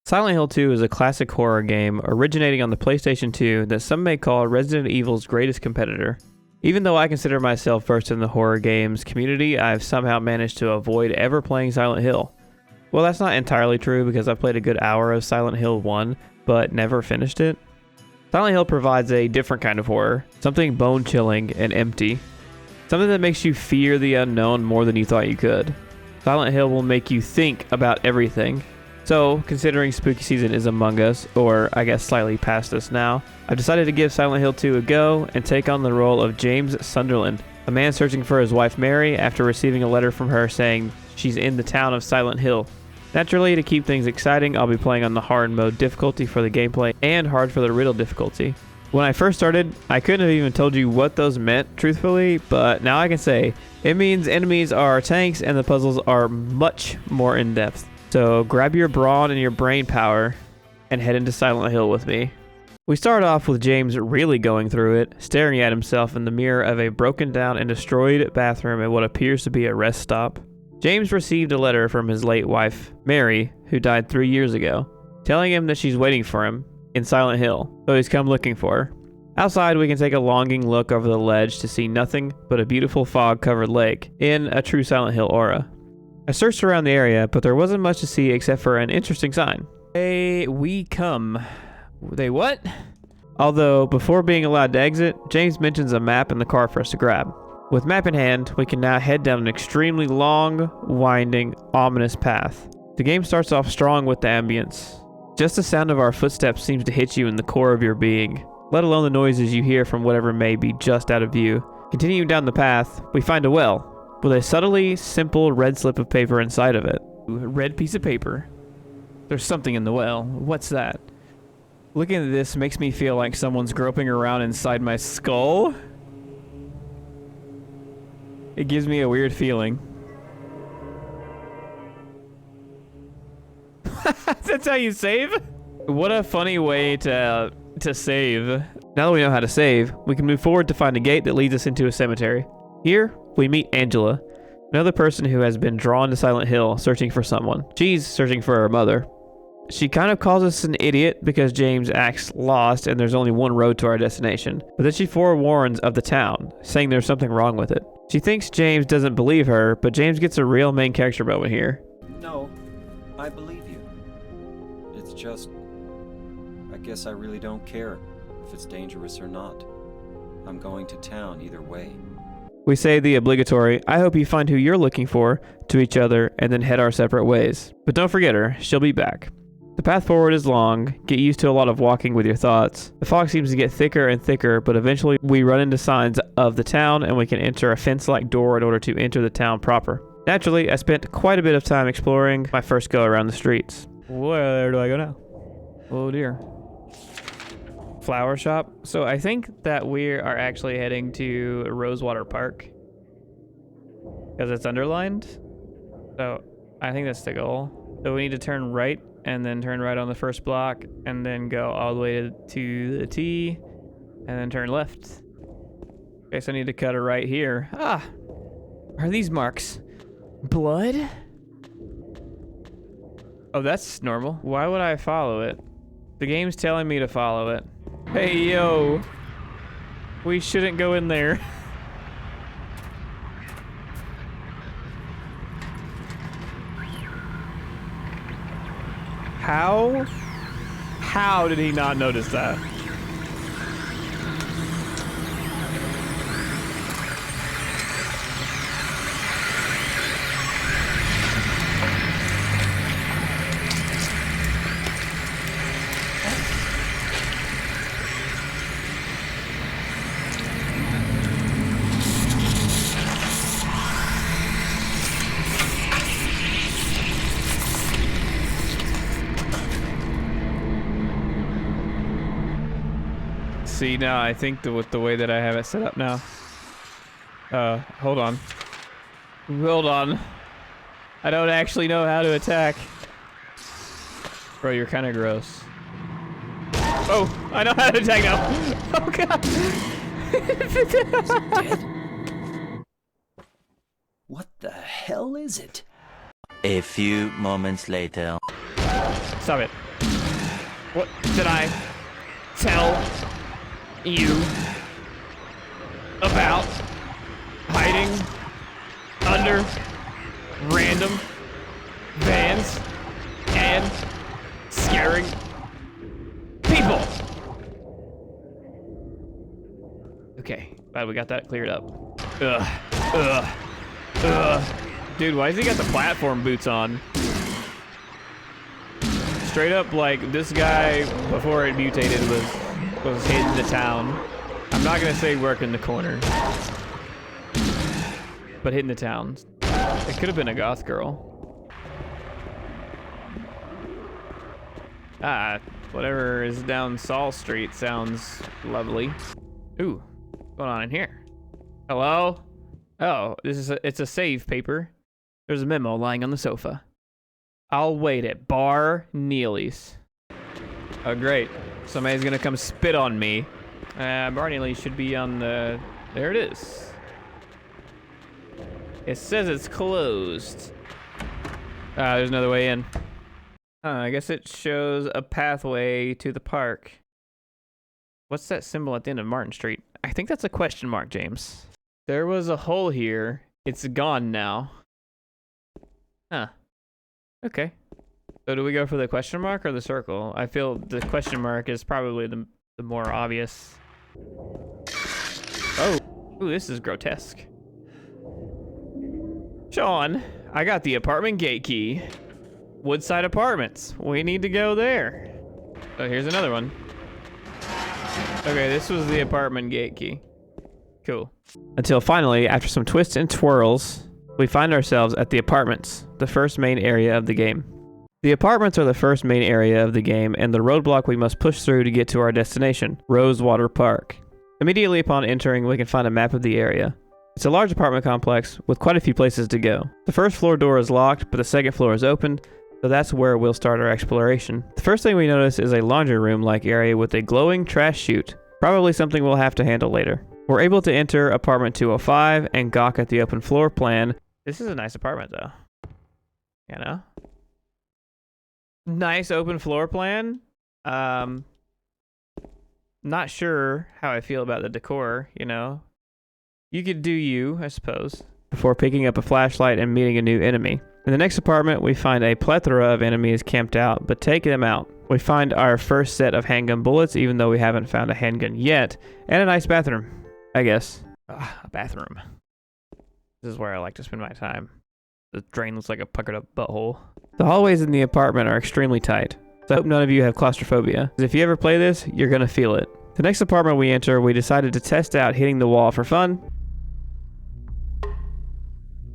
Silent Hill 2 is a classic horror game originating on the PlayStation 2 that some may call Resident Evil's greatest competitor. Even though I consider myself versed in the horror games community, I've somehow managed to avoid ever playing Silent Hill. Well, that's not entirely true because I played a good hour of Silent Hill 1, but never finished it. Silent Hill provides a different kind of horror, something bone-chilling and empty. Something that makes you fear the unknown more than you thought you could. Silent Hill will make you think about everything. So, considering spooky season is among us, or I guess slightly past us now, I've decided to give Silent Hill 2 a go and take on the role of James Sunderland, a man searching for his wife Mary after receiving a letter from her saying she's in the town of Silent Hill. Naturally, to keep things exciting, I'll be playing on the hard mode difficulty for the gameplay and hard for the riddle difficulty. When I first started, I couldn't have even told you what those meant, truthfully, but now I can say it means enemies are tanks and the puzzles are much more in-depth. So grab your brawn and your brain power and head into Silent Hill with me. We start off with James really going through it, staring at himself in the mirror of a broken down and destroyed bathroom at what appears to be a rest stop. James received a letter from his late wife, Mary, who died 3 years ago, telling him that she's waiting for him in Silent Hill, so he's come looking for her. Outside, we can take a longing look over the ledge to see nothing but a beautiful fog-covered lake in a true Silent Hill aura. I searched around the area, but there wasn't much to see except for an interesting sign. Hey, we come. They what? Although, before being allowed to exit, James mentions a map in the car for us to grab. With map in hand, we can now head down an extremely long, winding, ominous path. The game starts off strong with the ambience. Just the sound of our footsteps seems to hit you in the core of your being, let alone the noises you hear from whatever may be just out of view. Continuing down the path, we find a well, with a subtly simple red slip of paper inside of it. Red piece of paper. There's something in the well. What's that? Looking at this makes me feel like someone's groping around inside my skull. It gives me a weird feeling. That's how you save? What a funny way to save. Now that we know how to save, we can move forward to find a gate that leads us into a cemetery. Here, we meet Angela, another person who has been drawn to Silent Hill searching for someone. She's searching for her mother. She kind of calls us an idiot because James acts lost and there's only one road to our destination. But then she forewarns of the town, saying there's something wrong with it. She thinks James doesn't believe her, but James gets a real main character moment here. No, I believe you. It's just, I guess I really don't care if it's dangerous or not. I'm going to town either way. We say the obligatory, I hope you find who you're looking for, to each other, and then head our separate ways. But don't forget her, she'll be back. The path forward is long, get used to a lot of walking with your thoughts. The fog seems to get thicker and thicker, but eventually we run into signs of the town and we can enter a fence-like door in order to enter the town proper. Naturally, I spent quite a bit of time exploring my first go around the streets. Where do I go now? Oh dear. Flower shop. So I think that we are actually heading to Rosewater Park because it's underlined. So I think that's the goal. So we need to turn right and then turn right on the first block and then go all the way to the T and then turn left. Okay, so I need to cut a right here. Ah, are these marks blood? Oh, that's normal. Why would I follow it? The game's telling me to follow it. Hey, yo. We shouldn't go in there. How? How did he not notice that? See, now I think with the way that I have it set up now. Hold on. Hold on. I don't actually know how to attack. Bro, you're kind of gross. Oh, I know how to attack now. Oh, God. Is it dead? What the hell is it? A few moments later. Stop it. What did I tell you about hiding under random vans and scaring people? Okay, glad we got that cleared up. Dude, why has he got the platform boots on? Straight up, like, this guy, before it mutated, was hitting the town. I'm not gonna say working the corner, but hitting the town. It could have been a goth girl. Ah, whatever is down Saul Street sounds lovely. Ooh, what's going on in here? Hello? Oh, it's a save paper. There's a memo lying on the sofa. I'll wait at Bar Neely's. Oh, great. Somebody's gonna come spit on me. Bar Neely's should be on the... There it is. It says it's closed. There's another way in. I guess it shows a pathway to the park. What's that symbol at the end of Martin Street? I think that's a question mark, James. There was a hole here. It's gone now. Huh. Okay. So do we go for the question mark or the circle? I feel the question mark is probably the more obvious. Oh. Ooh, this is grotesque. Sean, I got the apartment gate key. Woodside Apartments. We need to go there. Oh, here's another one. Okay, this was the apartment gate key. Cool. Until finally, after some twists and twirls, we find ourselves at the apartments, the first main area of the game. The apartments are the first main area of the game and the roadblock we must push through to get to our destination, Rosewater Park. Immediately upon entering, we can find a map of the area. It's a large apartment complex with quite a few places to go. The first floor door is locked, but the second floor is open, so that's where we'll start our exploration. The first thing we notice is a laundry room-like area with a glowing trash chute, probably something we'll have to handle later. We're able to enter apartment 205 and gawk at the open floor plan. This is a nice apartment, though. You know? Nice open floor plan. Not sure how I feel about the decor, you know? You could do you, I suppose, before picking up a flashlight and meeting a new enemy. In the next apartment, we find a plethora of enemies camped out, but take them out. We find our first set of handgun bullets, even though we haven't found a handgun yet, and a nice bathroom, I guess. A bathroom. This is where I like to spend my time. The drain looks like a puckered up butthole. The hallways in the apartment are extremely tight, so I hope none of you have claustrophobia, because if you ever play this, you're gonna feel it. The next apartment we enter, we decided to test out hitting the wall for fun.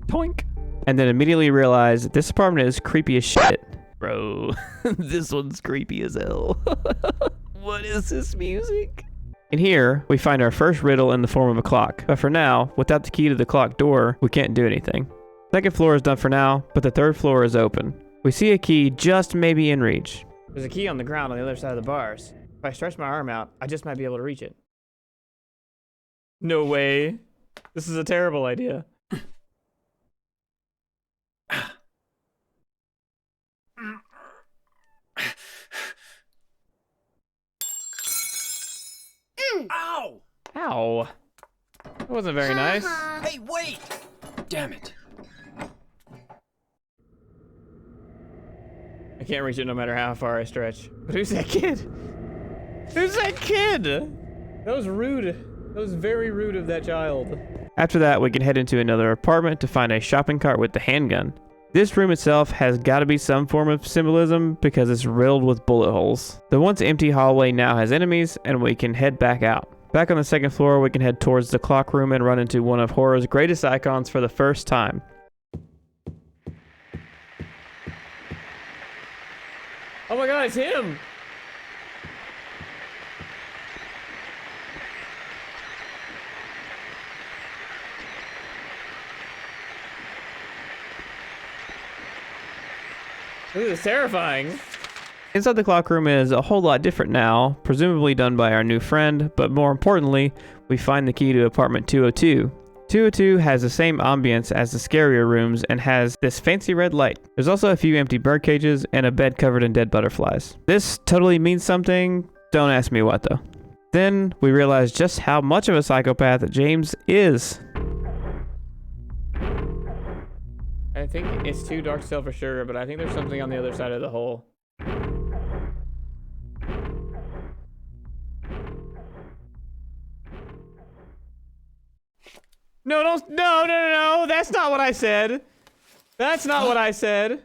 Toink! And then immediately realized this apartment is creepy as shit. Bro, this one's creepy as hell. What is this music? In here, we find our first riddle in the form of a clock. But for now, without the key to the clock door, we can't do anything. Second floor is done for now, but the third floor is open. We see a key just maybe in reach. There's a key on the ground on the other side of the bars. If I stretch my arm out, I just might be able to reach it. No way. This is a terrible idea. Ow! Ow. That wasn't very nice. Hey, wait! Damn it. I can't reach it no matter how far I stretch. But who's that kid? Who's that kid? That was rude. That was very rude of that child. After that, we can head into another apartment to find a shopping cart with the handgun. This room itself has got to be some form of symbolism because it's riddled with bullet holes. The once empty hallway now has enemies, and we can head back out. Back on the second floor, we can head towards the clock room and run into one of horror's greatest icons for the first time. Oh my god, it's him! This is terrifying. Inside the clock room is a whole lot different now, presumably done by our new friend, but more importantly, we find the key to apartment 202. 202 has the same ambience as the scarier rooms and has this fancy red light. There's also a few empty bird cages and a bed covered in dead butterflies. This totally means something. Don't ask me what though. Then we realize just how much of a psychopath James is. I think it's too dark to tell for sure, but I think there's something on the other side of the hole. No, no, that's not what I said. That's not what I said.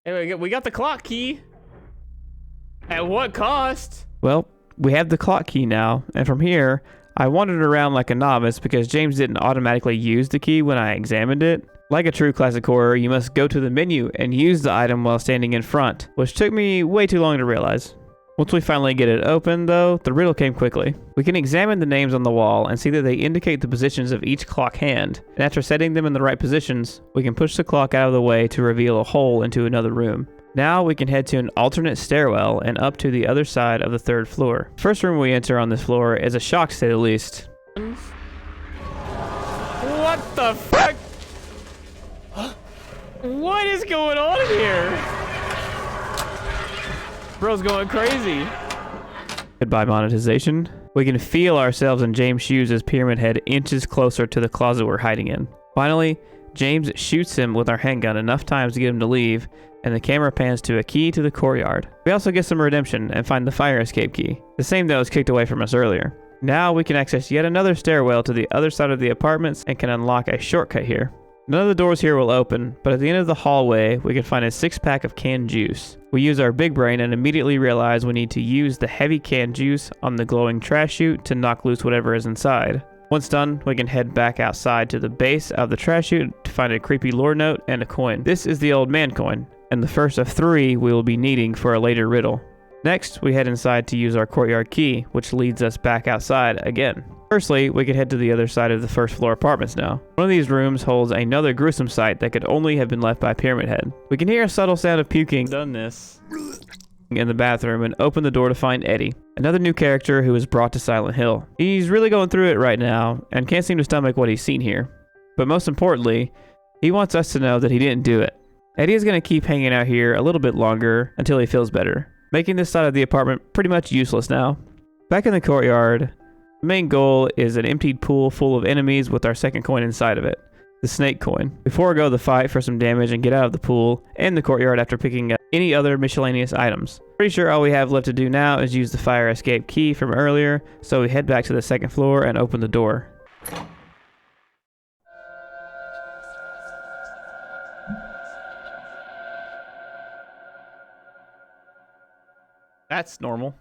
Anyway, we got the clock key. At what cost? Well, we have the clock key now, and from here, I wandered around like a novice because James didn't automatically use the key when I examined it. Like a true classic horror, you must go to the menu and use the item while standing in front, which took me way too long to realize. Once we finally get it open, though, the riddle came quickly. We can examine the names on the wall and see that they indicate the positions of each clock hand, and after setting them in the right positions, we can push the clock out of the way to reveal a hole into another room. Now we can head to an alternate stairwell and up to the other side of the 3rd floor. First room we enter on this floor is a shock to say the least. What the fuck? What is going on here? Bro's going crazy. Goodbye monetization. We can feel ourselves in James' shoes as Pyramid Head inches closer to the closet we're hiding in. Finally, James shoots him with our handgun enough times to get him to leave, and the camera pans to a key to the courtyard. We also get some redemption and find the fire escape key, the same that was kicked away from us earlier. Now we can access yet another stairwell to the other side of the apartments and can unlock a shortcut here. None of the doors here will open, but at the end of the hallway, we can find a 6-pack of canned juice. We use our big brain and immediately realize we need to use the heavy canned juice on the glowing trash chute to knock loose whatever is inside. Once done, we can head back outside to the base of the trash chute to find a creepy lore note and a coin. This is the old man coin, and the first of 3 we will be needing for a later riddle. Next, we head inside to use our courtyard key, which leads us back outside again. Firstly, we can head to the other side of the 1st floor apartments now. One of these rooms holds another gruesome sight that could only have been left by Pyramid Head. We can hear a subtle sound of puking in the bathroom and open the door to find Eddie, another new character who was brought to Silent Hill. He's really going through it right now and can't seem to stomach what he's seen here. But most importantly, he wants us to know that he didn't do it. Eddie is going to keep hanging out here a little bit longer until he feels better, making this side of the apartment pretty much useless now. Back in the courtyard, the main goal is an emptied pool full of enemies with our second coin inside of it, the snake coin. We forego the fight for some damage and get out of the pool and the courtyard after picking up any other miscellaneous items. Pretty sure all we have left to do now is use the fire escape key from earlier, so we head back to the 2nd floor and open the door. That's normal.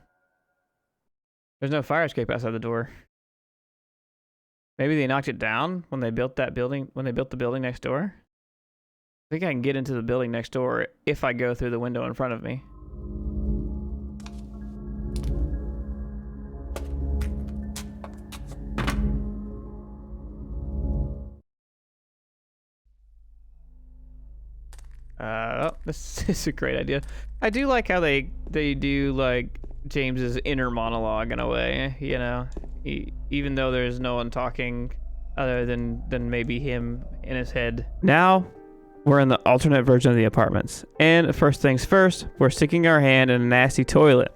There's no fire escape outside the door. Maybe they knocked it down when they built that building, when they built the building next door? I think I can get into the building next door if I go through the window in front of me. Oh, this is a great idea. I do like how they do like James's inner monologue in a way, you know, even though there's no one talking other than maybe him in his head. Now we're in the alternate version of the apartments, and first things first, we're sticking our hand in a nasty toilet.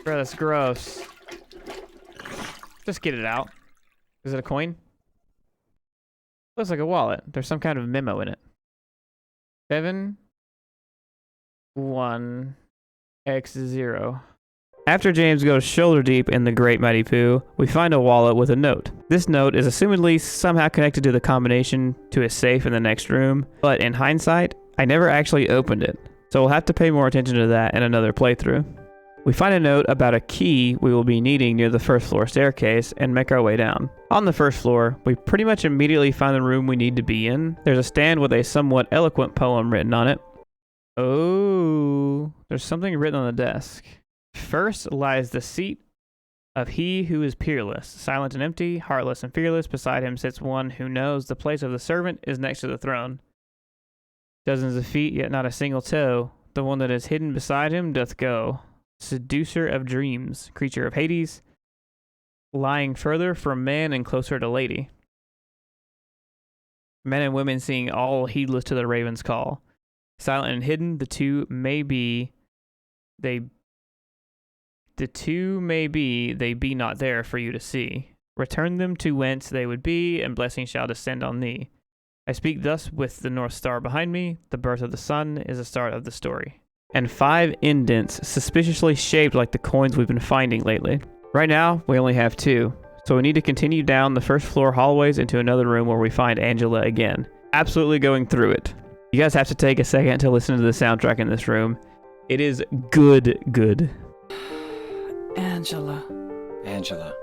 Bro, that's gross. Just get it out. Is it a coin? Looks like a wallet. There's some kind of memo in it. 7-1-X-0. After James goes shoulder deep in the Great Mighty Poo, we find a wallet with a note. This note is assumedly somehow connected to the combination to a safe in the next room, but in hindsight, I never actually opened it, so we'll have to pay more attention to that in another playthrough. We find a note about a key we will be needing near the 1st floor staircase and make our way down. On the 1st floor, we pretty much immediately find the room we need to be in. There's a stand with a somewhat eloquent poem written on it. Oh, there's something written on the desk. First lies the seat of he who is peerless, silent and empty, heartless and fearless. Beside him sits one who knows the place of the servant is next to the throne. Dozens of feet, yet not a single toe. The one that is hidden beside him doth go. Seducer of dreams, creature of Hades, lying further from man and closer to lady. Men and women seeing all heedless to the raven's call. Silent and hidden, the two may be, they be not there for you to see. Return them to whence they would be, and blessing shall descend on thee. I speak thus with the North Star behind me. The birth of the sun is the start of the story. And 5 indents, suspiciously shaped like the coins we've been finding lately. Right now, we only have 2, so we need to continue down the first floor hallways into another room where we find Angela again. Absolutely going through it. You guys have to take a second to listen to the soundtrack in this room. It is good. Angela. Angela,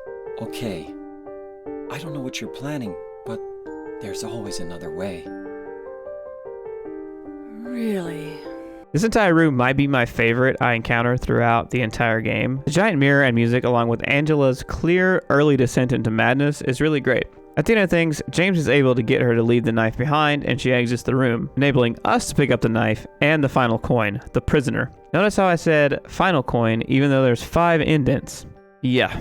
okay. I don't know what you're planning, but there's always another way. Really? This entire room might be my favorite I encounter throughout the entire game. The giant mirror and music, along with Angela's clear early descent into madness, is really great. At the end of things, James is able to get her to leave the knife behind, and she exits the room, enabling us to pick up the knife and the final coin, the prisoner. Notice how I said final coin, even though there's 5 indents. Yeah.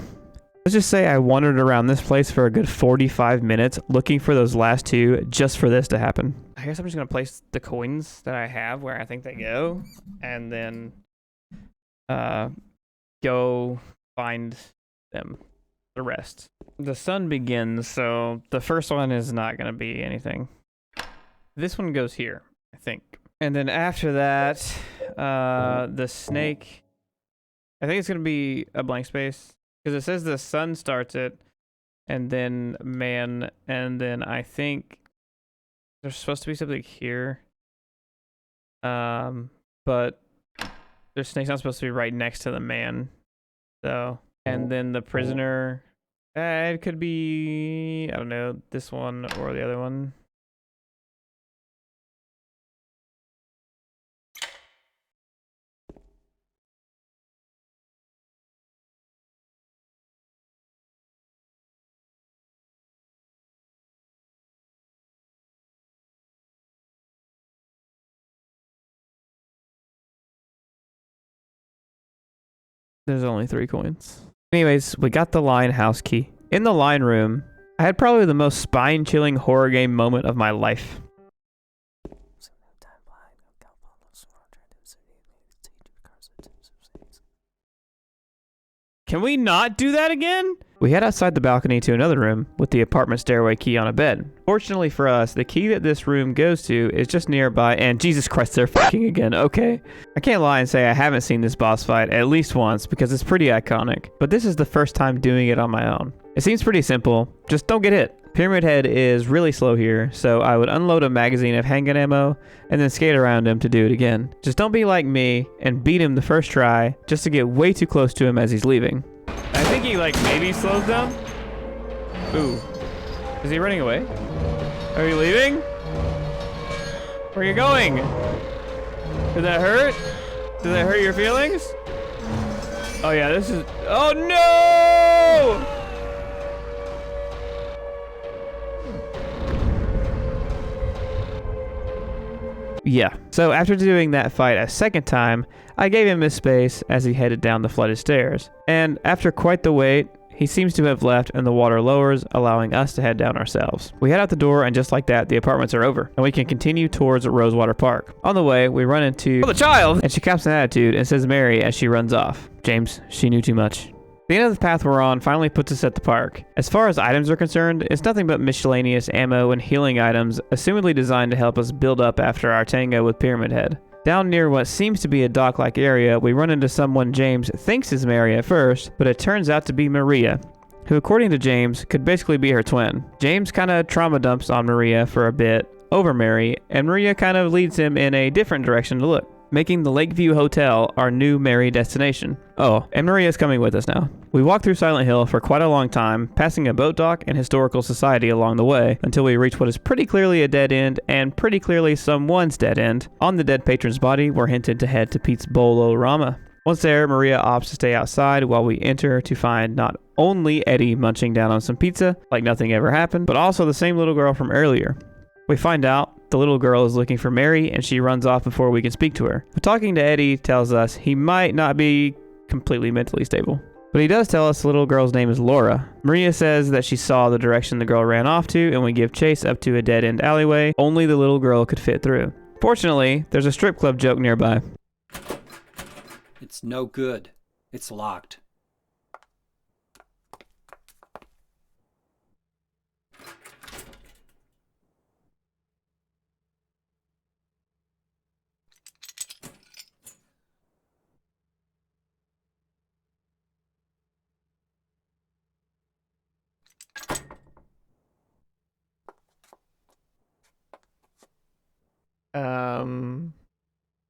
Let's just say I wandered around this place for a good 45 minutes looking for those last 2 just for this to happen. I guess I'm just going to place the coins that I have where I think they go, and then go find them. The rest. The sun begins, so the first one is not going to be anything. This one goes here, I think. And then after that, the snake, I think it's going to be a blank space. Because it says the sun starts it, and then man, and then I think there's supposed to be something here. But their snake's not supposed to be right next to the man. So, and then the prisoner, it could be, I don't know, this one or the other one. There's only 3 coins. Anyways, we got the line house key. In the line room, I had probably the most spine-chilling horror game moment of my life. Can we not do that again? We head outside the balcony to another room with the apartment stairway key on a bed. Fortunately for us, the key that this room goes to is just nearby, and Jesus Christ, they're fucking again. Okay. I can't lie and say I haven't seen this boss fight at least once because it's pretty iconic, but this is the first time doing it on my own. It seems pretty simple, just don't get hit. Pyramid Head is really slow here, so I would unload a magazine of handgun ammo and then skate around him to do it again. Just don't be like me and beat him the first try just to get way too close to him as he's leaving. I think he like maybe slows down. Ooh. Is he running away? Are you leaving? Where are you going? Did that hurt? Did that hurt your feelings? Oh yeah, this is, oh no! Yeah, so after doing that fight a second time, I gave him his space as he headed down the flooded stairs. And after quite the wait, he seems to have left and the water lowers, allowing us to head down ourselves. We head out the door and just like that, the apartments are over, and we can continue towards Rosewater Park. On the way, we run into the child, and she caps an attitude and says Mary as she runs off. James, she knew too much. The end of the path we're on finally puts us at the park. As far as items are concerned, it's nothing but miscellaneous ammo and healing items, assumedly designed to help us build up after our tango with Pyramid Head. Down near what seems to be a dock-like area, we run into someone James thinks is Mary at first, but it turns out to be Maria, who according to James, could basically be her twin. James kinda trauma dumps on Maria for a bit over Mary, and Maria kind of leads him in a different direction to look, making the Lakeview Hotel our new Mary destination. Oh, and Maria's coming with us now. We walk through Silent Hill for quite a long time, passing a boat dock and historical society along the way, until we reach what is pretty clearly a dead end, and pretty clearly someone's dead end. On the dead patron's body, we're hinted to head to Pete's Bolo Rama. Once there, Maria opts to stay outside while we enter to find not only Eddie munching down on some pizza like nothing ever happened, but also the same little girl from earlier. We find out the little girl is looking for Mary and she runs off before we can speak to her. But talking to Eddie tells us he might not be completely mentally stable. But he does tell us the little girl's name is Laura. Maria says that she saw the direction the girl ran off to, and we give chase up to a dead-end alleyway only the little girl could fit through. Fortunately, there's a strip club joke nearby. It's no good. It's locked.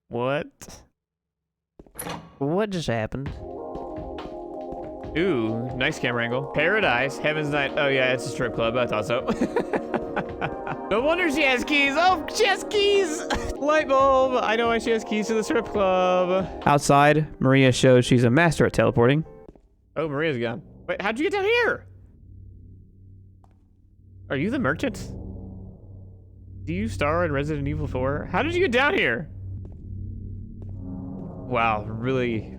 What? What just happened? Ooh, nice camera angle. Paradise, Heaven's Night. Oh yeah, it's a strip club. I thought so. No wonder she has keys. Oh, she has keys. Light bulb. I know why she has keys to the strip club. Outside, Maria shows she's a master at teleporting. Oh, Maria's gone. Wait, how'd you get down here? Are you the merchant? Do you star in Resident Evil 4? How did you get down here? Wow, really,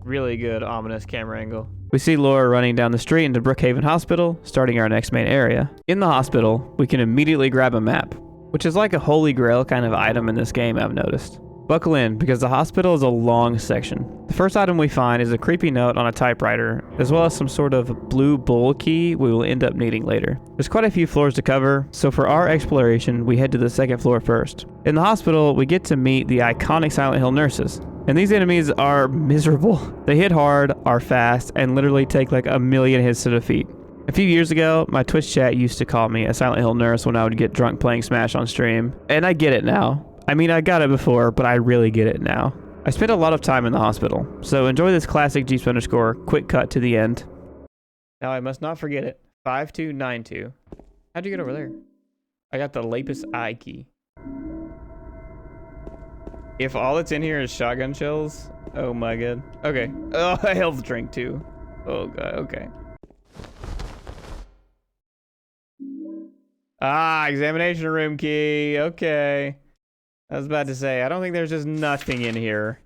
really good ominous camera angle. We see Laura running down the street into Brookhaven Hospital, starting our next main area. In the hospital, we can immediately grab a map, which is like a holy grail kind of item in this game, I've noticed. Buckle in, because the hospital is a long section. The first item we find is a creepy note on a typewriter, as well as some sort of blue bull key we will end up needing later. There's quite a few floors to cover, so for our exploration, we head to the second floor first. In the hospital, we get to meet the iconic Silent Hill nurses. And these enemies are miserable. They hit hard, are fast, and literally take like a million hits to defeat. A few years ago, my Twitch chat used to call me a Silent Hill nurse when I would get drunk playing Smash on stream. And I get it now. I mean, I got it before, but I really get it now. I spent a lot of time in the hospital, so enjoy this classic Jeeps underscore quick cut to the end. Now I must not forget it. 5292. How'd you get over there? I got the Lapis Eye key. If all that's in here is shotgun shells, oh my god. Okay. Oh, a health drink too. Oh god, okay. Ah, examination room key. Okay. I was about to say, I don't think there's just nothing in here.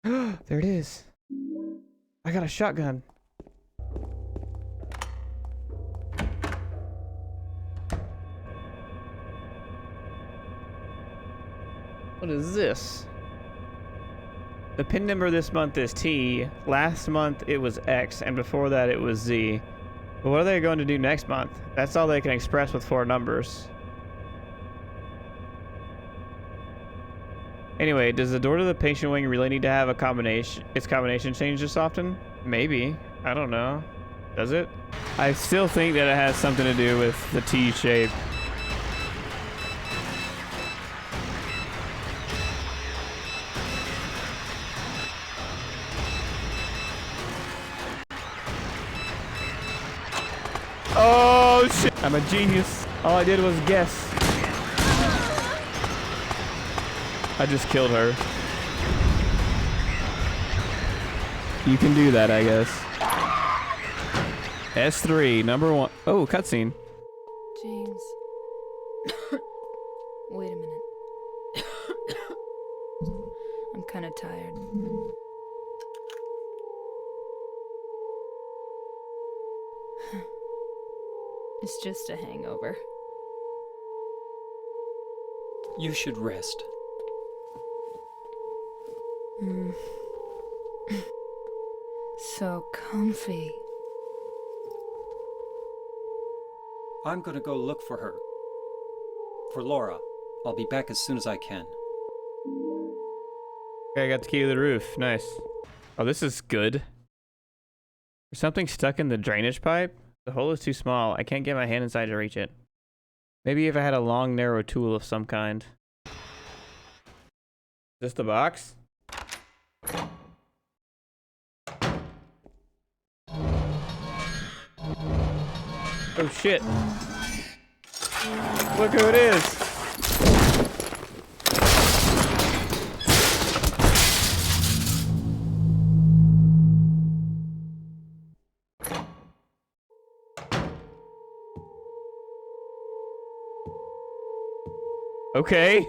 There it is. I got a shotgun. What is this? The pin number this month is T. Last month it was X, and before that it was Z. But what are they going to do next month? That's all they can express with 4 numbers. Anyway, does the door to the patient wing really need to have its combination changed this often? Maybe. I don't know. Does it? I still think that it has something to do with the T shape. Oh shit! I'm a genius. All I did was guess. I just killed her. You can do that, I guess. S3, number 1. Oh, cutscene. James. Wait a minute. I'm kind of tired. It's just a hangover. You should rest. So comfy. I'm gonna go look for her. For Laura. I'll be back as soon as I can. Okay, I got the key to the roof. Nice. Oh, this is good. There's something stuck in the drainage pipe. The hole is too small. I can't get my hand inside to reach it. Maybe if I had a long, narrow tool of some kind. Is this the box? Oh shit. Look who it is. Okay.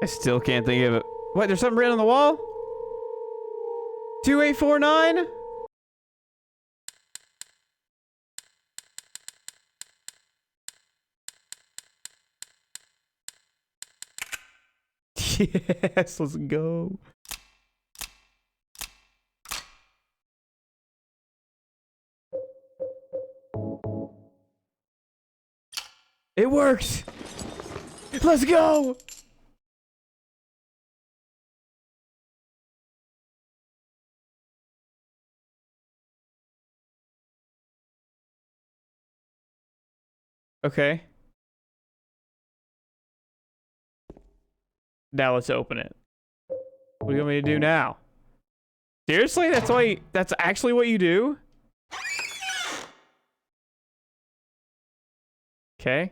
I still can't think of it. Wait, there's something written on the wall? 2849? Yes, let's go. It worked. Let's go. Okay. Now let's open it. What do you want me to do now? Seriously? That's actually what you do? Okay.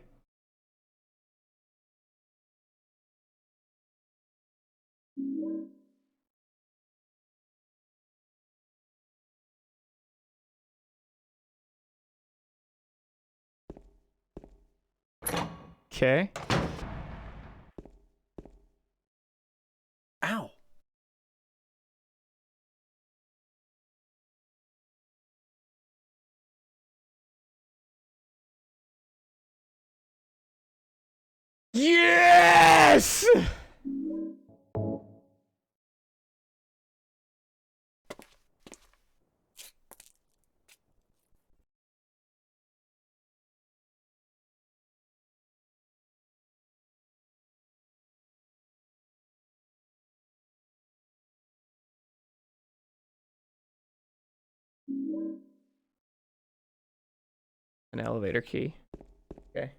Okay. Ow! Yes! An elevator key. Okay.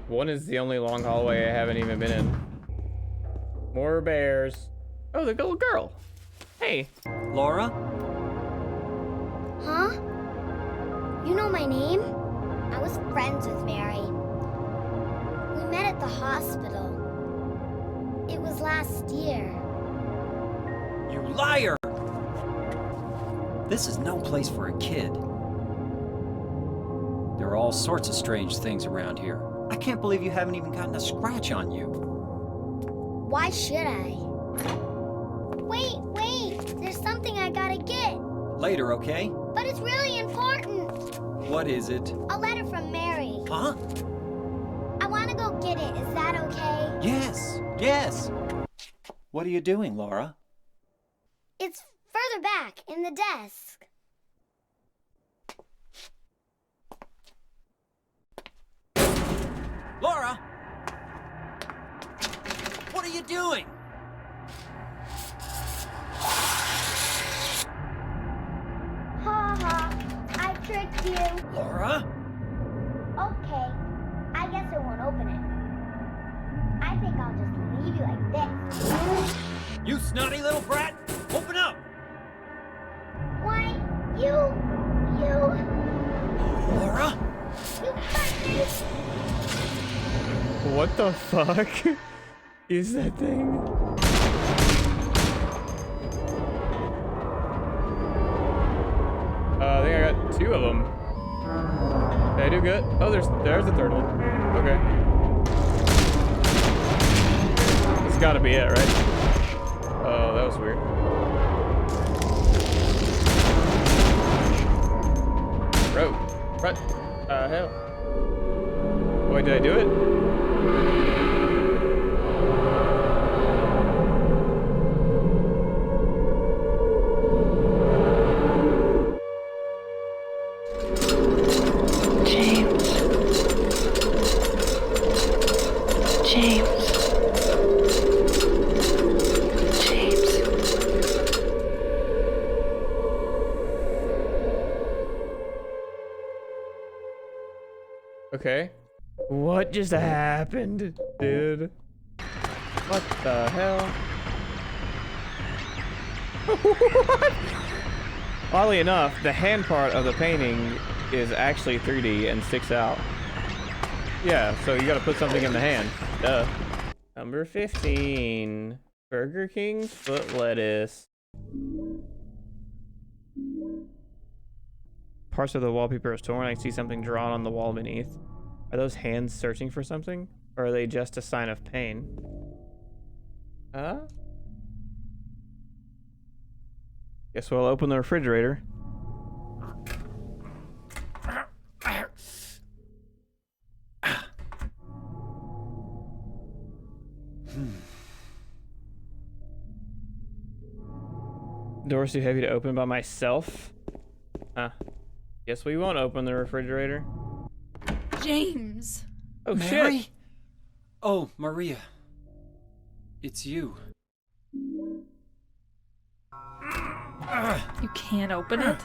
One is the only long hallway I haven't even been in. More bears. Oh, the little girl. Hey. Laura? Huh? You know my name? I was friends with Mary. We met at the hospital. It was last year. You liar! This is no place for a kid. There are all sorts of strange things around here. I can't believe you haven't even gotten a scratch on you. Why should I? Wait! There's something I gotta get. Later, okay? But it's really important. What is it? A letter from Mary. Huh? I wanna go get it. Is that okay? Yes. What are you doing, Laura? It's further back in the desk. Laura! What are you doing? Ha ha, I tricked you. Laura? Okay, I guess it won't open it. I think I'll just leave you like this. You snotty little brat! Open up! Why, you... Laura? You bastard! What the fuck is that thing? I think I got 2 of them. Did I do good? Oh, there's the third one. Okay. It's gotta be it, right? Oh, that was weird. Bro, what? Hell. Wait, did I do it? Okay. What just happened, dude? What the hell? What? Oddly enough, the hand part of the painting is actually 3D and sticks out. Yeah, so you gotta put something in the hand. Duh. Number 15. Burger King's foot lettuce. Parts of the wallpaper is torn. I see something drawn on the wall beneath. Are those hands searching for something? Or are they just a sign of pain? Huh? Guess we'll open the refrigerator. Door's too heavy to open by myself. Huh. Guess we won't open the refrigerator. James! Oh, Mary? shit! Oh, Maria. It's you. You can't open it?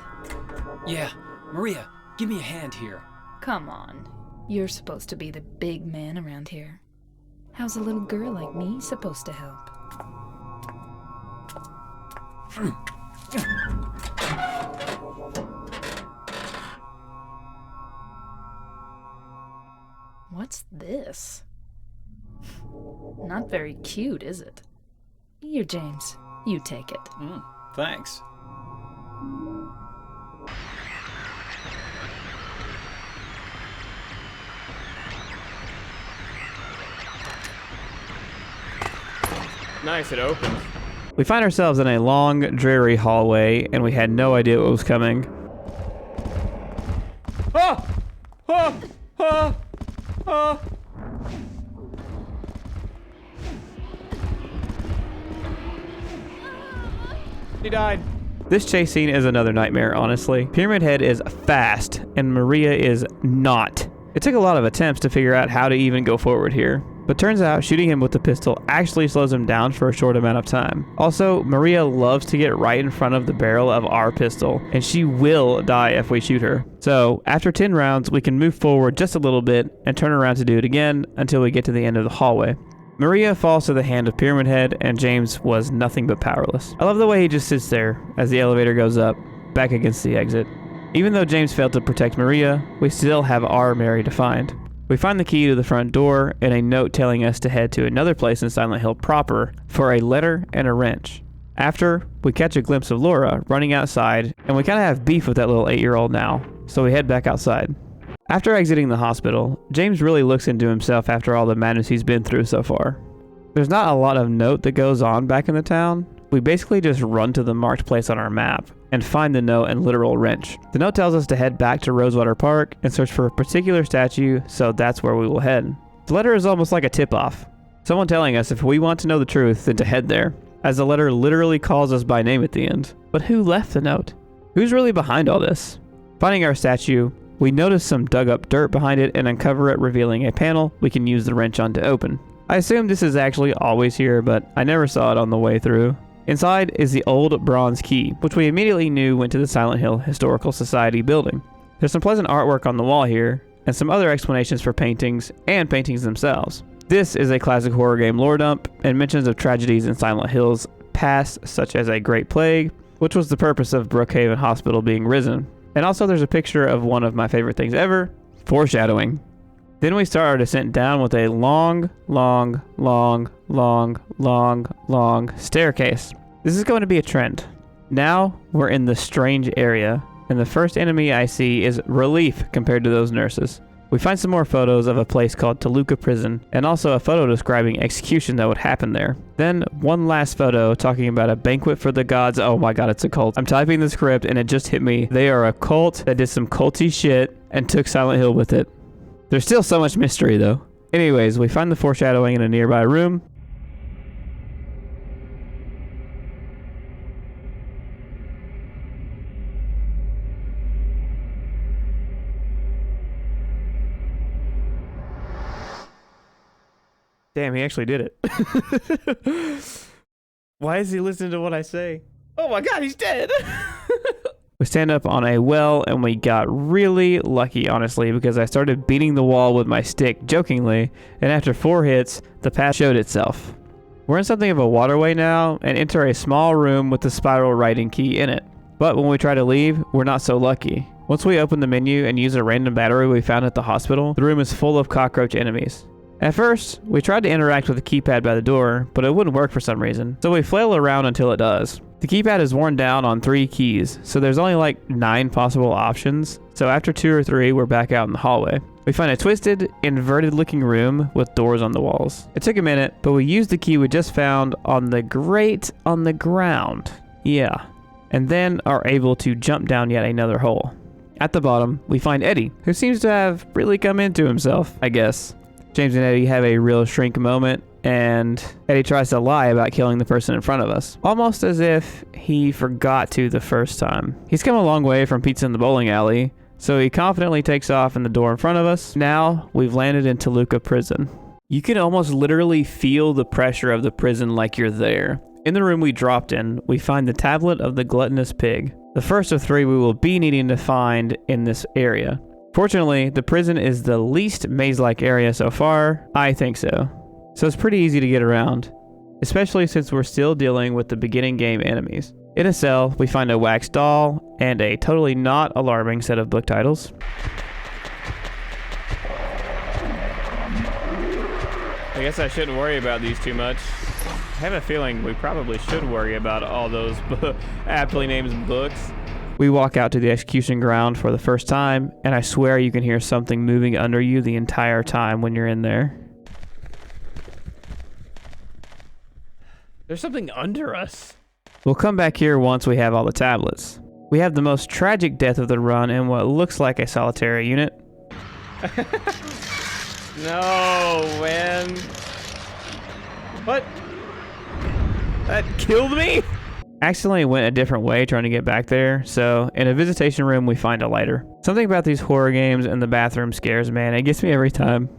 Yeah, Maria, give me a hand here. Come on. You're supposed to be the big man around here. How's a little girl like me supposed to help? What's this? Not very cute, is it? Here, James. You take it. Thanks. Nice, it opens. We find ourselves in a long, dreary hallway, and we had no idea what was coming. Ah! Ah! Ah! Ah! He died. This chase scene is another nightmare, honestly. Pyramid Head is fast, and Maria is not. It took a lot of attempts to figure out how to even go forward here. But turns out shooting him with the pistol actually slows him down for a short amount of time. Also, Maria loves to get right in front of the barrel of our pistol, and she will die if we shoot her. So, after 10 rounds, we can move forward just a little bit and turn around to do it again until we get to the end of the hallway. Maria falls to the hand of Pyramid Head, and James was nothing but powerless. I love the way he just sits there as the elevator goes up, back against the exit. Even though James failed to protect Maria, we still have our Mary to find. We find the key to the front door and a note telling us to head to another place in Silent Hill proper for a letter and a wrench. After, we catch a glimpse of Laura running outside, and we kind of have beef with that little 8-year-old now, so we head back outside. After exiting the hospital, James really looks into himself after all the madness he's been through so far. There's not a lot of note that goes on back in the town. We basically just run to the marked place on our map and find the note and literal wrench. The note tells us to head back to Rosewater Park and search for a particular statue, so that's where we will head. The letter is almost like a tip-off. Someone telling us if we want to know the truth, then to head there, as the letter literally calls us by name at the end. But who left the note? Who's really behind all this? Finding our statue, we notice some dug up dirt behind it and uncover it, revealing a panel we can use the wrench on to open. I assume this is actually always here, but I never saw it on the way through. Inside is the old bronze key, which we immediately knew went to the Silent Hill Historical Society building. There's some pleasant artwork on the wall here, and some other explanations for paintings, and paintings themselves. This is a classic horror game lore dump, and mentions of tragedies in Silent Hill's past, such as a Great Plague, which was the purpose of Brookhaven Hospital being risen. And also there's a picture of one of my favorite things ever, foreshadowing. Then we start our descent down with a long staircase. This is going to be a trend. Now we're in the strange area, and the first enemy I see is relief compared to those nurses. We find some more photos of a place called Toluca Prison, and also a photo describing execution that would happen there. Then one last photo talking about a banquet for the gods. Oh my god, it's a cult. I'm typing the script and it just hit me. They are a cult that did some culty shit and took Silent Hill with it. There's still so much mystery though. Anyways, we find the foreshadowing in a nearby room. Damn, he actually did it. Why is he listening to what I say? Oh my god, he's dead! We stand up on a well, and we got really lucky, honestly, because I started beating the wall with my stick jokingly, and after 4 hits, the path showed itself. We're in something of a waterway now, and enter a small room with the spiral writing key in it. But when we try to leave, we're not so lucky. Once we open the menu and use a random battery we found at the hospital, the room is full of cockroach enemies. At first, we tried to interact with the keypad by the door, but it wouldn't work for some reason, so we flail around until it does. The keypad is worn down on 3 keys, so there's only like 9 possible options, so after 2 or 3, we're back out in the hallway. We find a twisted, inverted-looking room with doors on the walls. It took a minute, but we used the key we just found on the grate on the ground. Yeah. And then are able to jump down yet another hole. At the bottom, we find Eddie, who seems to have really come into himself, I guess. James and Eddie have a real shrink moment, and Eddie tries to lie about killing the person in front of us, almost as if he forgot to the first time. He's come a long way from pizza in the bowling alley, so he confidently takes off in the door in front of us. Now, we've landed in Toluca Prison. You can almost literally feel the pressure of the prison like you're there. In the room we dropped in, we find the tablet of the gluttonous pig, the first of 3 we will be needing to find in this area. Fortunately, the prison is the least maze-like area so far. I think so. So it's pretty easy to get around, especially since we're still dealing with the beginning game enemies. In a cell, we find a wax doll and a totally not alarming set of book titles. I guess I shouldn't worry about these too much. I have a feeling we probably should worry about all those aptly named books. We walk out to the execution ground for the first time, and I swear you can hear something moving under you the entire time when you're in there. There's something under us. We'll come back here once we have all the tablets. We have the most tragic death of the run in what looks like a solitary unit. No, man. What? That killed me? Accidentally went a different way trying to get back there, so in a visitation room we find a lighter. Something about these horror games in the bathroom scares, man. It gets me every time.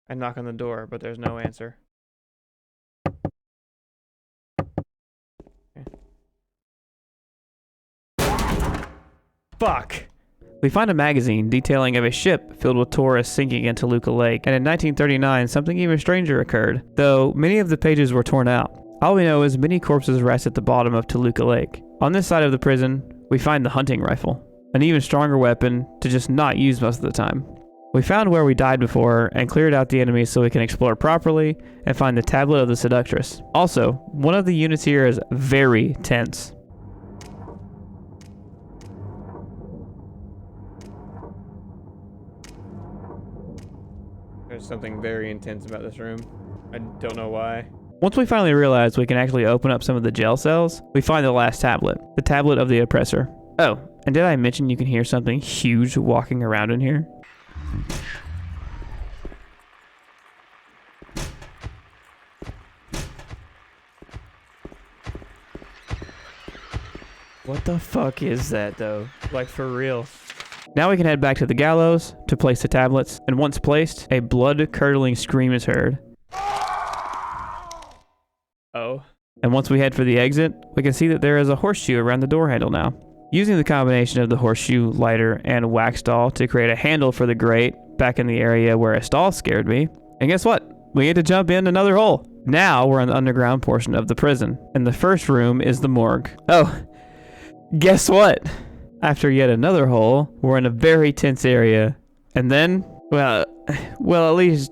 I knock on the door, but there's no answer. Okay. Fuck! We find a magazine detailing of a ship filled with tourists sinking in Toluca Lake, and in 1939 something even stranger occurred, though many of the pages were torn out. All we know is many corpses rest at the bottom of Toluca Lake. On this side of the prison, we find the hunting rifle, an even stronger weapon to just not use most of the time. We found where we died before and cleared out the enemies so we can explore properly and find the tablet of the seductress. Also, one of the units here is very tense. There's something very intense about this room. I don't know why. Once we finally realize we can actually open up some of the jail cells, we find the last tablet, the tablet of the oppressor. Oh, and did I mention you can hear something huge walking around in here? What the fuck is that though? Like for real. Now we can head back to the gallows to place the tablets, and once placed, a blood-curdling scream is heard. Oh. And once we head for the exit, we can see that there is a horseshoe around the door handle now. Using the combination of the horseshoe, lighter, and wax doll to create a handle for the grate back in the area where a stall scared me. And guess what? We get to jump in another hole. Now we're in the underground portion of the prison, and the first room is the morgue. Oh, guess what? After yet another hole, we're in a very tense area. And then, well, at least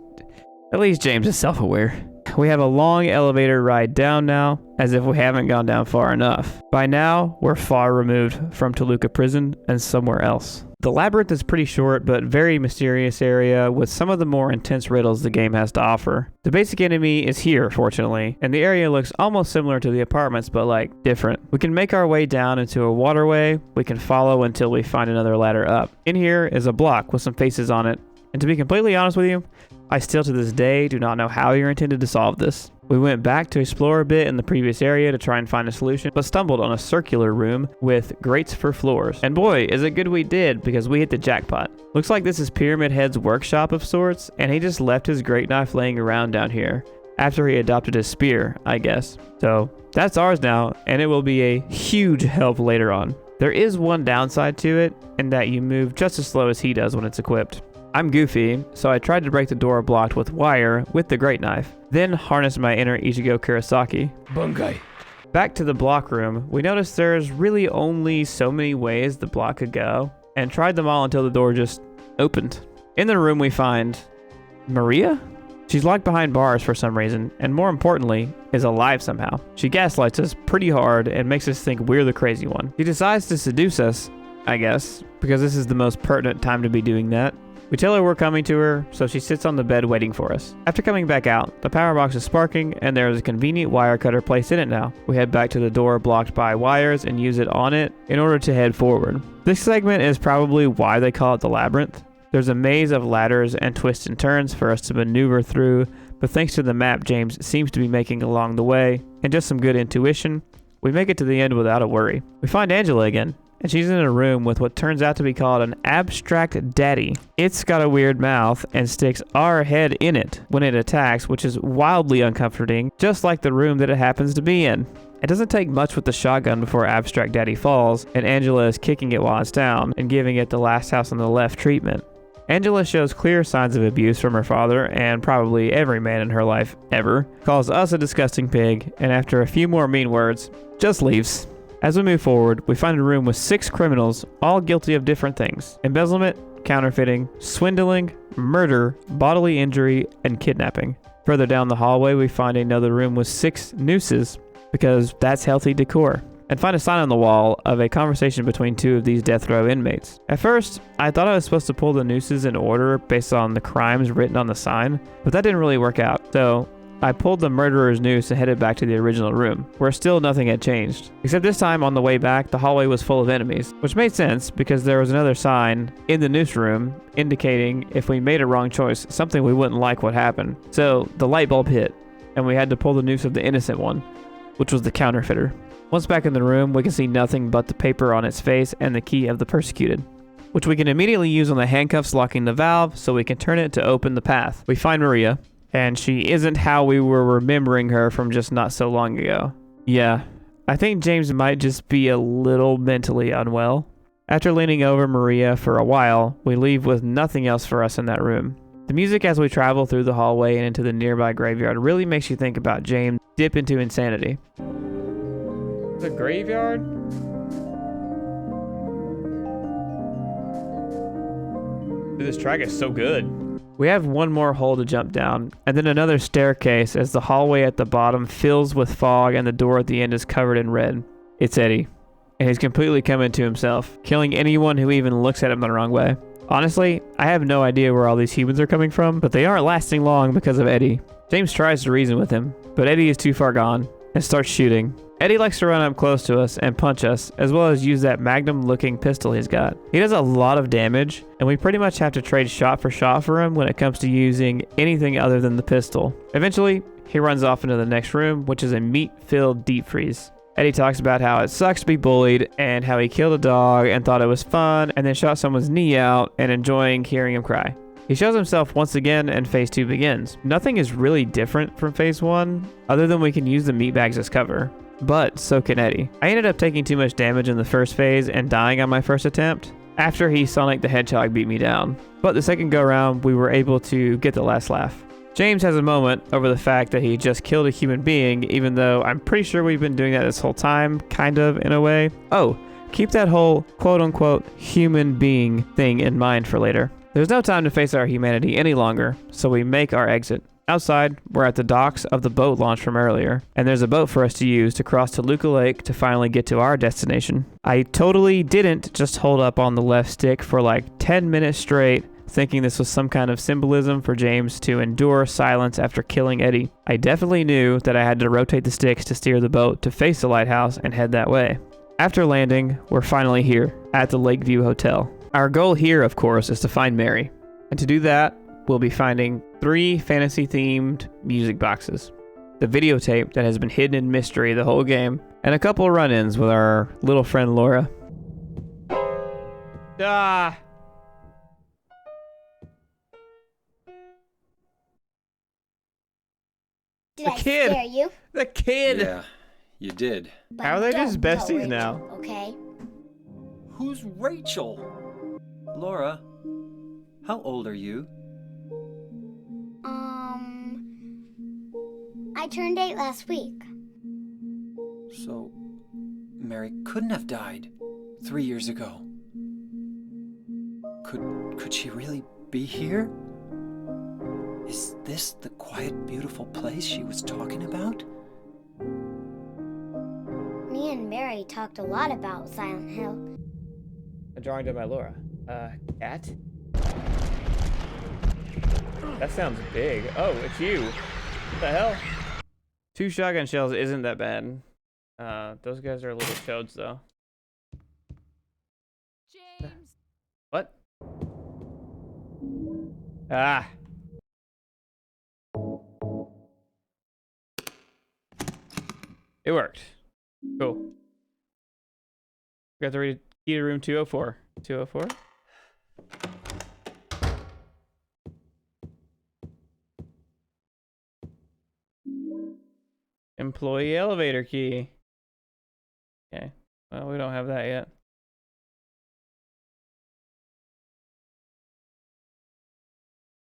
James is self-aware. We have a long elevator ride down now, as if we haven't gone down far enough. By now, we're far removed from Toluca Prison and somewhere else. The Labyrinth is pretty short but very mysterious area with some of the more intense riddles the game has to offer. The basic enemy is here, fortunately, and the area looks almost similar to the apartments but like different. We can make our way down into a waterway we can follow until we find another ladder up. In here is a block with some faces on it, and to be completely honest with you, I still to this day do not know how you're intended to solve this. We went back to explore a bit in the previous area to try and find a solution, but stumbled on a circular room with grates for floors. And boy, is it good we did, because we hit the jackpot. Looks like this is Pyramid Head's workshop of sorts, and he just left his great knife laying around down here, after he adopted his spear, I guess. So that's ours now, and it will be a huge help later on. There is one downside to it, in that you move just as slow as he does when it's equipped. I'm goofy, so I tried to break the door blocked with wire with the great knife, then harnessed my inner Ichigo Kurosaki. Bunkai. Back to the block room, we noticed there's really only so many ways the block could go, and tried them all until the door just opened. In the room we find Maria? She's locked behind bars for some reason, and more importantly, is alive somehow. She gaslights us pretty hard and makes us think we're the crazy one. She decides to seduce us, I guess, because this is the most pertinent time to be doing that. We tell her we're coming to her, so she sits on the bed waiting for us. After coming back out, the power box is sparking, and there is a convenient wire cutter placed in it now. We head back to the door blocked by wires and use it on it in order to head forward. This segment is probably why they call it the Labyrinth. There's a maze of ladders and twists and turns for us to maneuver through, but thanks to the map James seems to be making along the way, and just some good intuition, we make it to the end without a worry. We find Angela again, and she's in a room with what turns out to be called an abstract daddy. It's got a weird mouth and sticks our head in it when it attacks, which is wildly uncomforting, just like the room that it happens to be in. It doesn't take much with the shotgun before Abstract Daddy falls, and Angela is kicking it while it's down and giving it the last house on the left treatment. Angela shows clear signs of abuse from her father, and probably every man in her life ever, calls us a disgusting pig, and after a few more mean words, just leaves. As we move forward, we find a room with 6 criminals, all guilty of different things: embezzlement, counterfeiting, swindling, murder, bodily injury, and kidnapping. Further down the hallway, we find another room with 6 nooses, because that's healthy decor, and find a sign on the wall of a conversation between 2 of these death row inmates. At first, I thought I was supposed to pull the nooses in order based on the crimes written on the sign, but that didn't really work out, so I pulled the murderer's noose and headed back to the original room, where still nothing had changed. Except this time, on the way back, the hallway was full of enemies, which made sense because there was another sign in the noose room indicating if we made a wrong choice, something we wouldn't like would happen. So the light bulb hit, and we had to pull the noose of the innocent one, which was the counterfeiter. Once back in the room, we can see nothing but the paper on its face and the key of the persecuted, which we can immediately use on the handcuffs locking the valve so we can turn it to open the path. We find Maria, and she isn't how we were remembering her from just not so long ago. Yeah, I think James might just be a little mentally unwell. After leaning over Maria for a while, we leave with nothing else for us in that room. The music as we travel through the hallway and into the nearby graveyard really makes you think about James dip into insanity. The graveyard? Dude, this track is so good. We have one more hole to jump down, and then another staircase as the hallway at the bottom fills with fog and the door at the end is covered in red. It's Eddie, and he's completely come into himself, killing anyone who even looks at him the wrong way. Honestly, I have no idea where all these humans are coming from, but they aren't lasting long because of Eddie. James tries to reason with him, but Eddie is too far gone and starts shooting. Eddie likes to run up close to us and punch us, as well as use that magnum-looking pistol he's got. He does a lot of damage, and we pretty much have to trade shot for shot for him when it comes to using anything other than the pistol. Eventually, he runs off into the next room, which is a meat-filled deep freeze. Eddie talks about how it sucks to be bullied, and how he killed a dog and thought it was fun, and then shot someone's knee out and enjoying hearing him cry. He shows himself once again, and phase 2 begins. Nothing is really different from phase 1, other than we can use the meat bags as cover. But so can Eddie. I ended up taking too much damage in the first phase and dying on my first attempt, after he Sonic the Hedgehog beat me down. But the second go round, we were able to get the last laugh. James has a moment over the fact that he just killed a human being, even though I'm pretty sure we've been doing that this whole time, kind of, in a way. Oh, keep that whole quote-unquote human being thing in mind for later. There's no time to face our humanity any longer, so we make our exit. Outside, we're at the docks of the boat launch from earlier, and there's a boat for us to use to cross Toluca Lake to finally get to our destination. I totally didn't just hold up on the left stick for like 10 minutes straight, thinking this was some kind of symbolism for James to endure silence after killing Eddie. I definitely knew that I had to rotate the sticks to steer the boat to face the lighthouse and head that way. After landing, we're finally here, at the Lakeview Hotel. Our goal here, of course, is to find Mary, and to do that, we'll be finding 3 fantasy-themed music boxes, the videotape that has been hidden in mystery the whole game, and a couple of run-ins with our little friend Laura. Ah! Did I scare you? The kid! Yeah, you did. But How are they just don't besties tell Rachel, now? Okay. Who's Rachel? Laura, how old are you? I turned 8 last week. So, Mary couldn't have died 3 years ago. Could she really be here? Is this the quiet, beautiful place she was talking about? Me and Mary talked a lot about Silent Hill. A drawing done by Laura. Cat? That sounds big. Oh, it's you. What the hell? 2 shotgun shells isn't that bad. Those guys are little chodes, though. James! What? Ah! It worked. Cool. Got the key to room 204. 204? Employee elevator key. Okay. Well, we don't have that yet.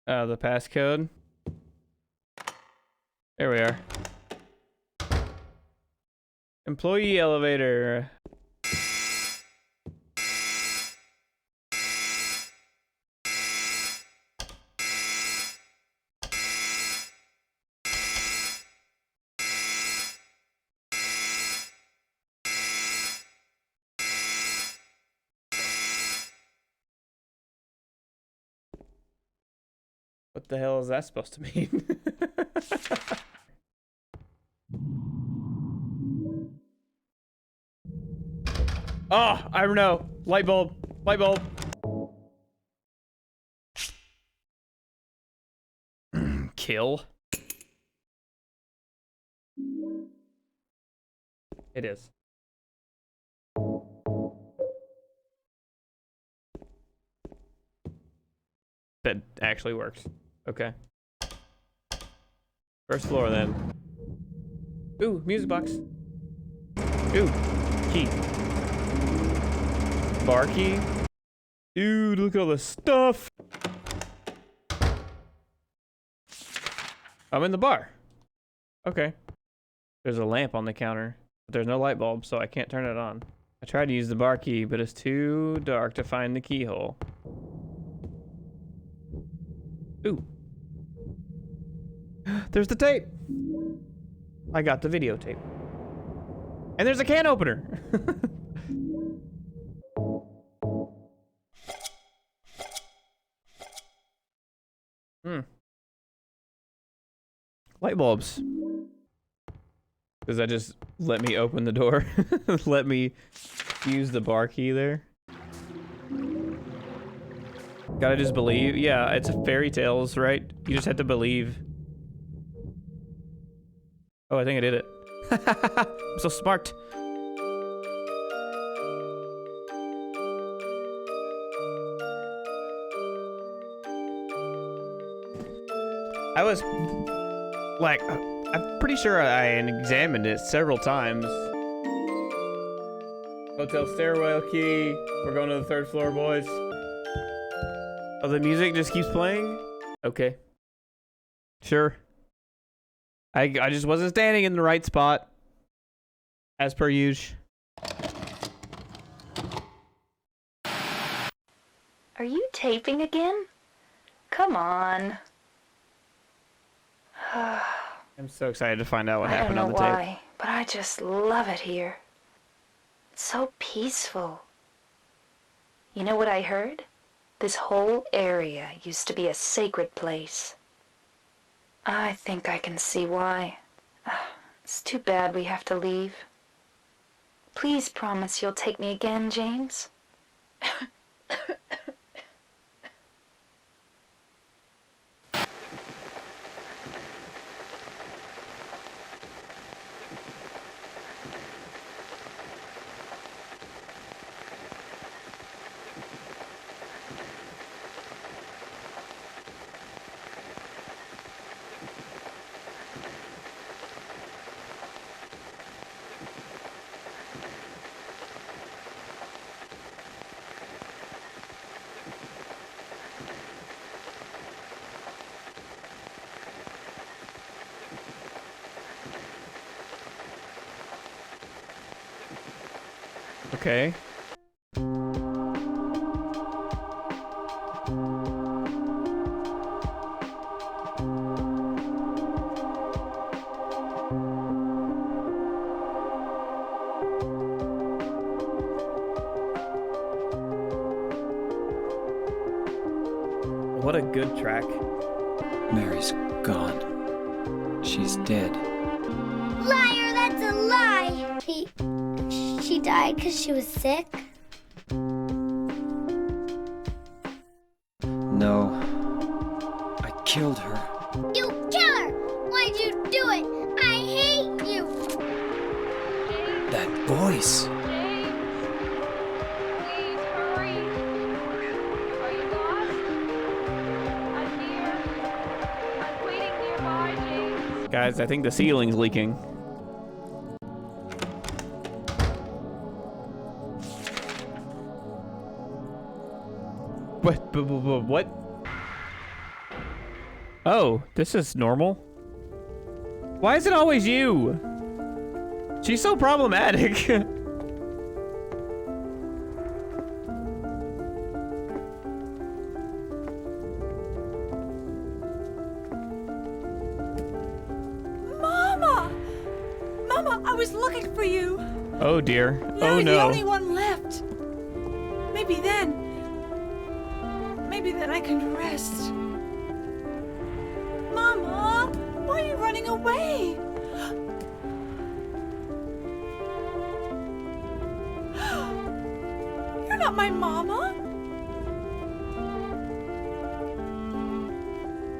The passcode. There we are. Employee elevator. What the hell is that supposed to mean? Oh, I know. Light bulb. Light bulb. Kill. It is. That actually works. Okay. First floor then. Ooh, music box. Ooh, key. Bar key. Dude, look at all this stuff. I'm in the bar. Okay. There's a lamp on the counter, but there's no light bulb, so I can't turn it on. I tried to use the bar key, but it's too dark to find the keyhole. Ooh. There's the tape. I got the videotape. And there's a can opener. Light bulbs. Does that just let me open the door? Let me use the bar key there? Gotta just believe. Yeah, it's fairy tales, right? You just have to believe. Oh, I think I did it. I'm so smart. I was like, I'm pretty sure I examined it several times. Hotel stairwell key. We're going to the 3rd floor, boys. Oh, the music just keeps playing? Okay. Sure. I just wasn't standing in the right spot. As per usual. Are you taping again? Come on. I'm so excited to find out what I don't happened know on the tape. why, but I just love it here. It's so peaceful. You know what I heard? This whole area used to be a sacred place. I think I can see why. It's too bad we have to leave. Please promise you'll take me again, James. Okay. What a good track. Mary's gone. She's dead. Liar, that's a lie. She died because she was sick? No. I killed her. You kill her! Why'd you do it? I hate you! That voice. Please hurry. Are you lost? I'm here. I'm waiting nearby, James. Guys, I think the ceiling's leaking. What? Oh, this is normal? Why is it always you? She's so problematic. Mama! Mama, I was looking for you. Oh dear. Now Oh you're the no. only one left. Maybe then I can rest. Mama, why are you running away? You're not my mama.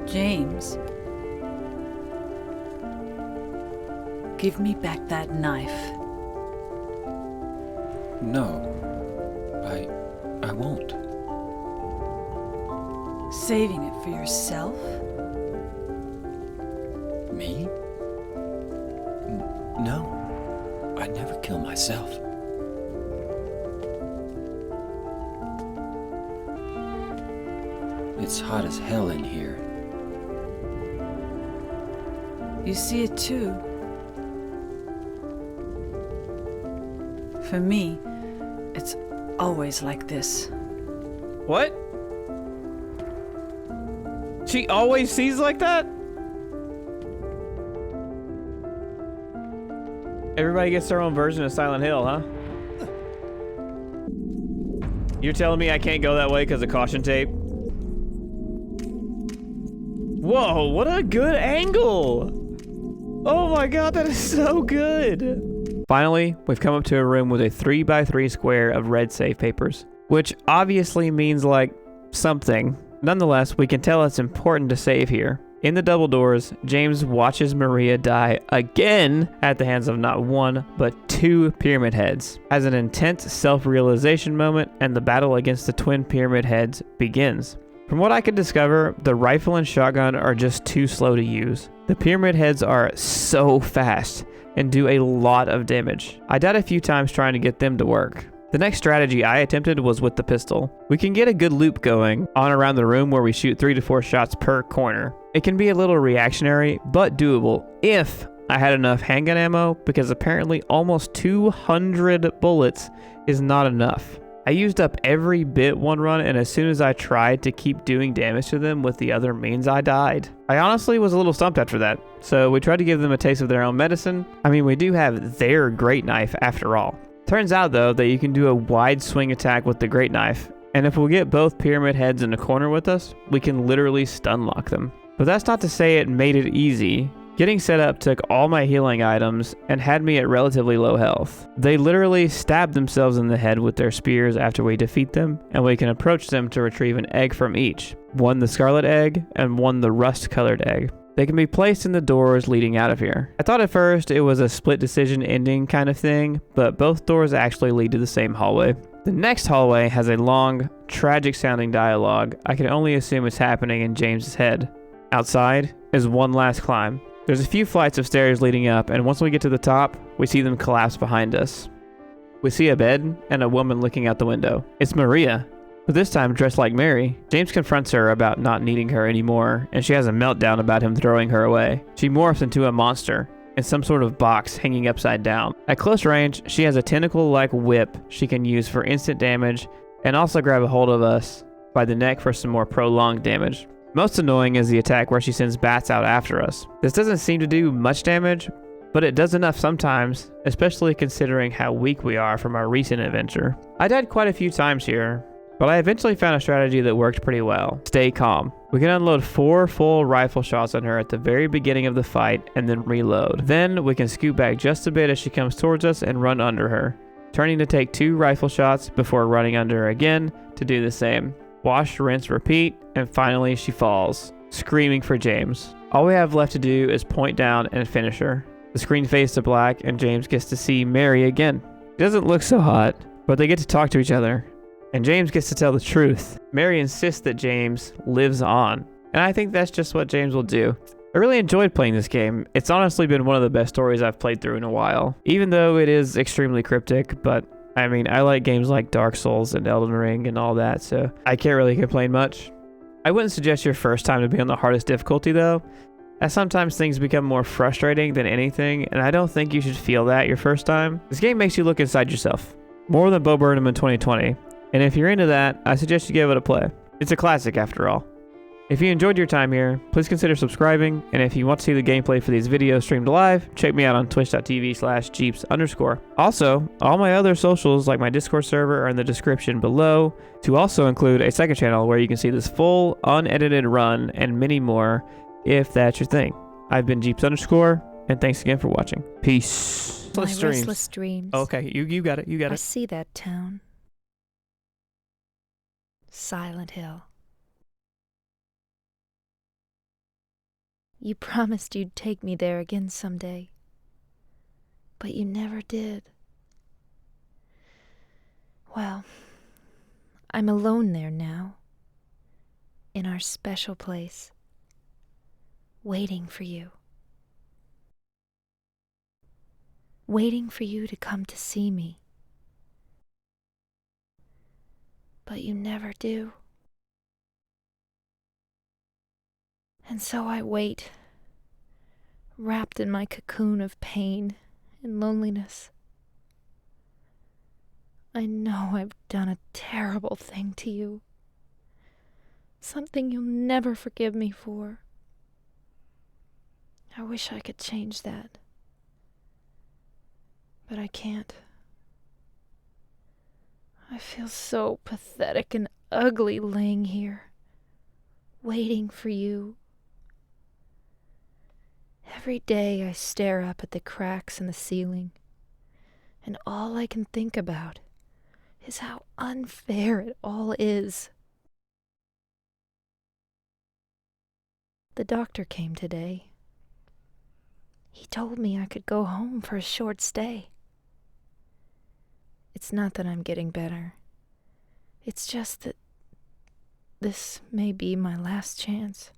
James. Give me back that knife. No. I won't. Saving it for yourself? Me? No. I'd never kill myself. It's hot as hell in here. You see it too. For me, it's always like this. What? She always sees like that? Everybody gets their own version of Silent Hill, huh? You're telling me I can't go that way because of caution tape? Whoa, what a good angle! Oh my god, that is so good! Finally, we've come up to a room with a 3x3 square of red safe papers, which obviously means like something. Nonetheless, we can tell it's important to save here. In the double doors, James watches Maria die again at the hands of not one, but two pyramid heads. Has an intense self-realization moment, and the battle against the twin pyramid heads begins. From what I could discover, the rifle and shotgun are just too slow to use. The pyramid heads are so fast and do a lot of damage. I died a few times trying to get them to work. The next strategy I attempted was with the pistol. We can get a good loop going on around the room where we shoot 3 to 4 shots per corner. It can be a little reactionary, but doable if I had enough handgun ammo, because apparently almost 200 bullets is not enough. I used up every bit one run, and as soon as I tried to keep doing damage to them with the other means, I died. I honestly was a little stumped after that, so we tried to give them a taste of their own medicine. I mean, we do have their great knife after all. Turns out though that you can do a wide swing attack with the great knife, and if we get both pyramid heads in a corner with us, we can literally stun lock them. But that's not to say it made it easy. Getting set up took all my healing items and had me at relatively low health. They literally stab themselves in the head with their spears after we defeat them, and we can approach them to retrieve an egg from each. One the scarlet egg and one the rust colored egg. They can be placed in the doors leading out of here. I thought at first it was a split decision ending kind of thing, but both doors actually lead to the same hallway. The next hallway has a long, tragic sounding dialogue I can only assume is happening in James's head. Outside is one last climb. There's a few flights of stairs leading up, and once we get to the top, we see them collapse behind us. We see a bed and a woman looking out the window. It's Maria, but this time dressed like Mary. James confronts her about not needing her anymore, and she has a meltdown about him throwing her away. She morphs into a monster. in some sort of box hanging upside down. At close range, she has a tentacle-like whip she can use for instant damage and also grab a hold of us by the neck for some more prolonged damage. Most annoying is the attack where she sends bats out after us. This doesn't seem to do much damage, but it does enough sometimes, especially considering how weak we are from our recent adventure. I died quite a few times here, but I eventually found a strategy that worked pretty well. Stay calm. We can unload 4 full rifle shots on her at the very beginning of the fight and then reload. Then we can scoot back just a bit as she comes towards us and run under her, turning to take 2 rifle shots before running under her again to do the same. Wash, rinse, repeat, and finally she falls, screaming for James. All we have left to do is point down and finish her. The screen fades to black and James gets to see Mary again. She doesn't look so hot, but they get to talk to each other, and James gets to tell the truth. Mary insists that James lives on, and I think that's just what James will do. I really enjoyed playing this game. It's honestly been one of the best stories I've played through in a while, even though it is extremely cryptic, but I mean, I like games like Dark Souls and Elden Ring and all that, so I can't really complain much. I wouldn't suggest your first time to be on the hardest difficulty though, as sometimes things become more frustrating than anything, and I don't think you should feel that your first time. This game makes you look inside yourself, more than Bo Burnham in 2020, and if you're into that, I suggest you give it a play. It's a classic after all. If you enjoyed your time here, please consider subscribing, and if you want to see the gameplay for these videos streamed live, check me out on twitch.tv/jeeps_. Also, all my other socials like my Discord server are in the description below, to also include a second channel where you can see this full, unedited run and many more, if that's your thing. I've been Jeeps_, and thanks again for watching. Peace. My restless dreams. Okay, you got it, you got I it. see that town. Silent Hill. You promised you'd take me there again someday, but you never did. Well, I'm alone there now, in our special place, waiting for you. Waiting for you to come to see me. But you never do. And so I wait, wrapped in my cocoon of pain and loneliness. I know I've done a terrible thing to you, something you'll never forgive me for. I wish I could change that, but I can't. I feel so pathetic and ugly laying here, waiting for you. Every day I stare up at the cracks in the ceiling, and all I can think about is how unfair it all is. The doctor came today. He told me I could go home for a short stay. It's not that I'm getting better. It's just that this may be my last chance.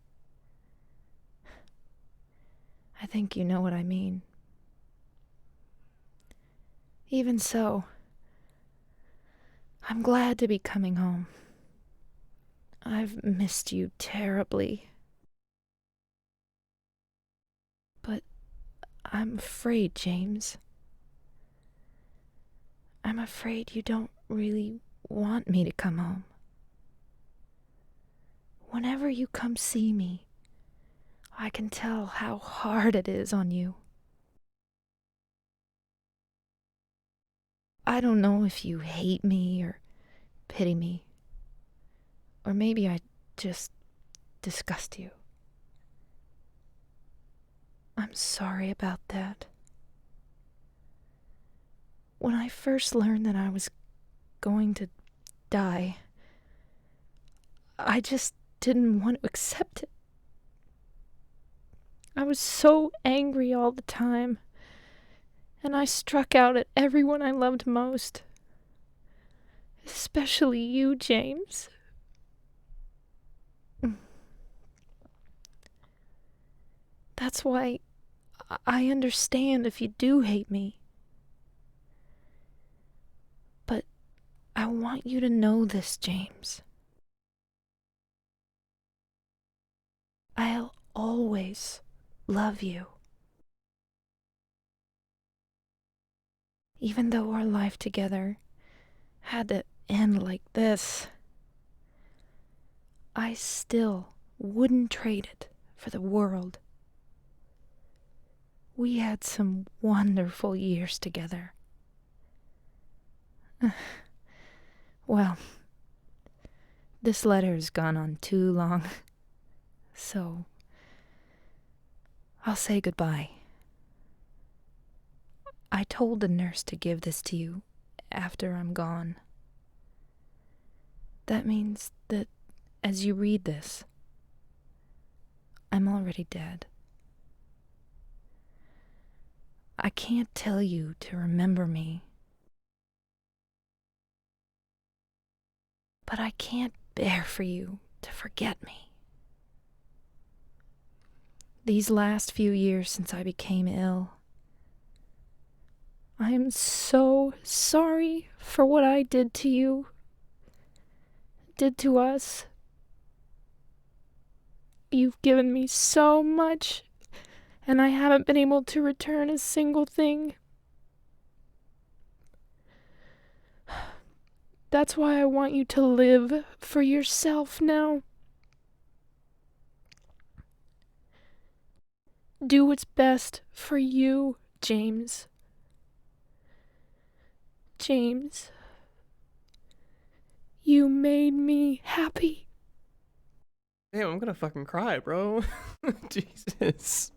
I think you know what I mean. Even so, I'm glad to be coming home. I've missed you terribly. But I'm afraid, James. I'm afraid you don't really want me to come home. Whenever you come see me, I can tell how hard it is on you. I don't know if you hate me or pity me, or maybe I just disgust you. I'm sorry about that. When I first learned that I was going to die, I just didn't want to accept it. I was so angry all the time, and I struck out at everyone I loved most, especially you, James. That's why I understand if you do hate me. But I want you to know this, James. I'll always love you. Even though our life together had to end like this, I still wouldn't trade it for the world. We had some wonderful years together. Well, this letter has gone on too long, so I'll say goodbye. I told the nurse to give this to you after I'm gone. That means that as you read this, I'm already dead. I can't tell you to remember me, but I can't bear for you to forget me. These last few years since I became ill, I am so sorry for what I did to you, did to us. You've given me so much, and I haven't been able to return a single thing. That's why I want you to live for yourself now. Do what's best for you, James. James, you made me happy. Damn, I'm gonna fucking cry, bro. Jesus.